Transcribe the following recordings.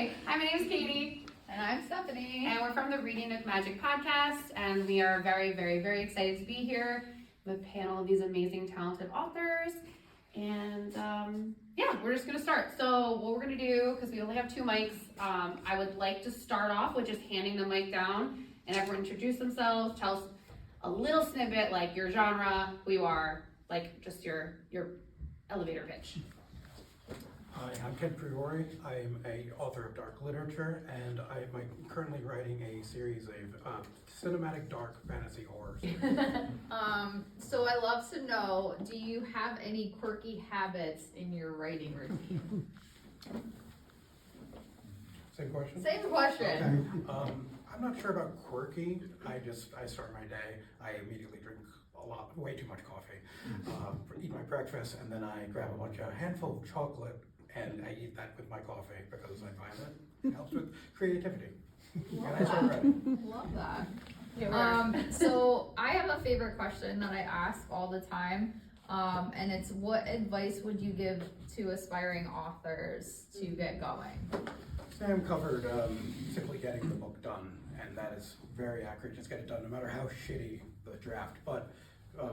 Okay, hi, my name is Katie. And I'm Stephanie. And we're from the Reading with Magic podcast, and we are very, very, very excited to be here with a panel of these amazing, talented authors. And yeah, we're just gonna start. So what we're gonna do, because we only have 2 mics, I would like to start off with just handing the mic down and everyone introduce themselves, tell us a little snippet, like your genre, who you are, like just your elevator pitch. Hi, I'm Ken Priore. I'm an author of dark literature, and I'm currently writing a series of cinematic dark fantasy horrors. So I love to know, do you have any quirky habits in your writing routine? Same question? Same question. Okay. I'm not sure about quirky. I start my day. I immediately drink way too much coffee, eat my breakfast, and then I grab a handful of chocolate, and I eat that with my coffee because I find that it helps with creativity. And I start writing. Love that. So I have a favorite question that I ask all the time, and it's, what advice would you give to aspiring authors to get going? Sam covered simply getting the book done, and that is very accurate. Just get it done, no matter how shitty the draft. But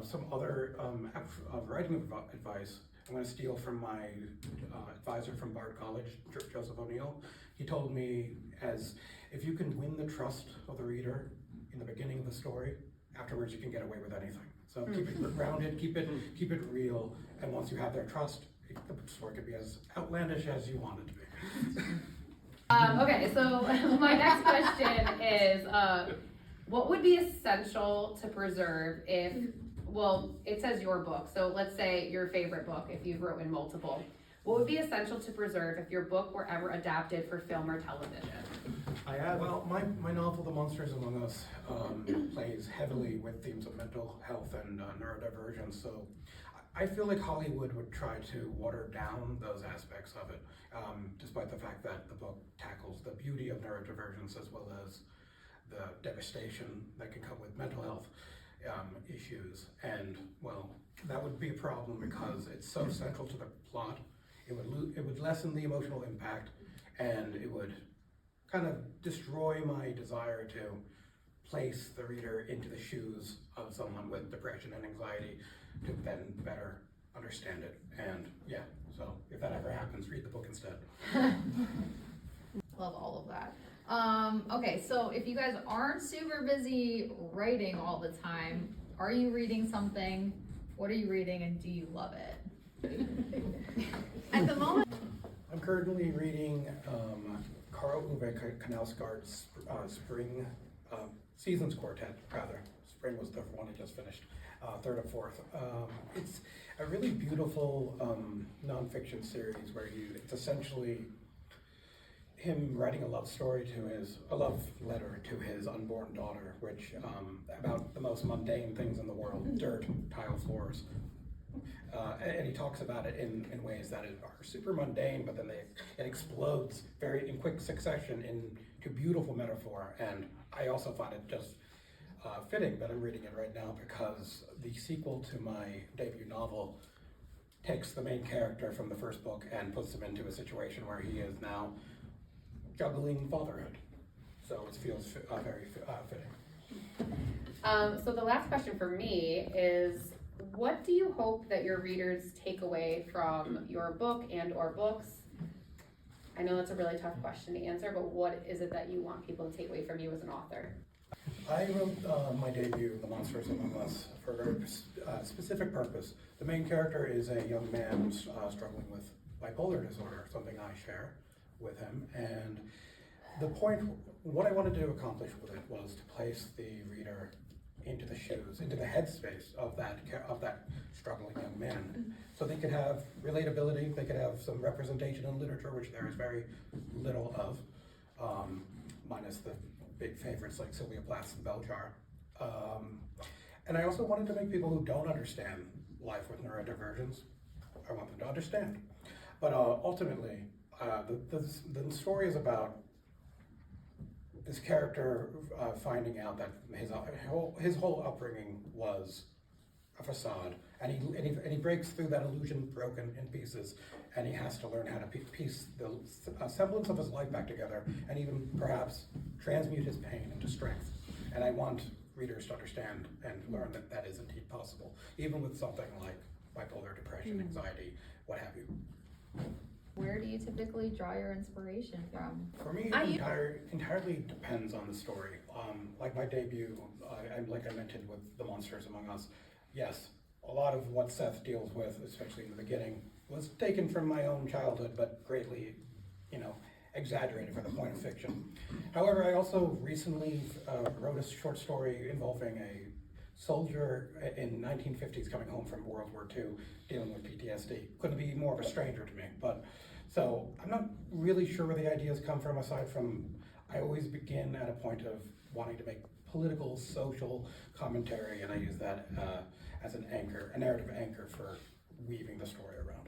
some other writing advice, I'm going to steal from my advisor from Bard College, Joseph O'Neill. He told me, if you can win the trust of the reader in the beginning of the story, afterwards you can get away with anything. So keep it grounded, keep it real, and once you have their trust, the story could be as outlandish as you want it to be. Okay, so my next question is, what would be essential to preserve if, well, it says your book, so let's say your favorite book, if you've written multiple. What would be essential to preserve if your book were ever adapted for film or television? Well, my novel, The Monsters Among Us, plays heavily with themes of mental health and neurodivergence, so I feel like Hollywood would try to water down those aspects of it, despite the fact that the book tackles the beauty of neurodivergence as well as the devastation that can come with mental health issues. And, well, that would be a problem because it's so central to the plot. It would lessen the emotional impact, and it would kind of destroy my desire to place the reader into the shoes of someone with depression and anxiety to then better understand it. And yeah, so if that ever happens, read the book instead. Love all of that. Okay, so if you guys aren't super busy writing all the time, are you reading something? What are you reading, and do you love it? At the moment, I'm currently reading Karl Uwe Knausgaard's Spring Seasons Quartet, rather. Spring was the one I just finished, third and fourth. It's a really beautiful nonfiction series where it's essentially him writing a love letter to his unborn daughter, which about the most mundane things in the world, dirt, tile floors. And he talks about it in ways that are super mundane, but then it explodes in quick succession into beautiful metaphor. And I also find it just fitting that I'm reading it right now because the sequel to my debut novel takes the main character from the first book and puts him into a situation where he is now juggling fatherhood. So it feels very fitting. so the last question for me is, what do you hope that your readers take away from your book and or books? I know that's a really tough question to answer, but what is it that you want people to take away from you as an author? I wrote my debut, The Monsters Among Us, for a very specific purpose. The main character is a young man struggling with bipolar disorder, something I share with him. And what I wanted to accomplish with it was to place the reader into the shoes, into the headspace of that struggling young man. So they could have relatability, they could have some representation in literature, which there is very little of, minus the big favorites like Sylvia Plath's The Bell Jar. And I also wanted to make people who don't understand life with neurodivergence, I want them to understand. But ultimately, the story is about this character finding out that his whole upbringing was a facade, And he breaks through that illusion broken in pieces, and he has to learn how to piece the semblance of his life back together, and even perhaps transmute his pain into strength. And I want readers to understand and learn that that is indeed possible, even with something like bipolar depression, anxiety, what have you. Where do you typically draw your inspiration from? For me, it entirely depends on the story. Like my debut, like I mentioned with The Monsters Among Us, yes, a lot of what Seth deals with, especially in the beginning, was taken from my own childhood, but greatly, exaggerated for the point of fiction. However, I also recently wrote a short story involving a soldier in 1950s coming home from World War II, dealing with PTSD. Couldn't be more of a stranger to me, but so I'm not really sure where the ideas come from, aside from I always begin at a point of wanting to make political, social commentary, and I use that as an anchor, a narrative anchor for weaving the story around.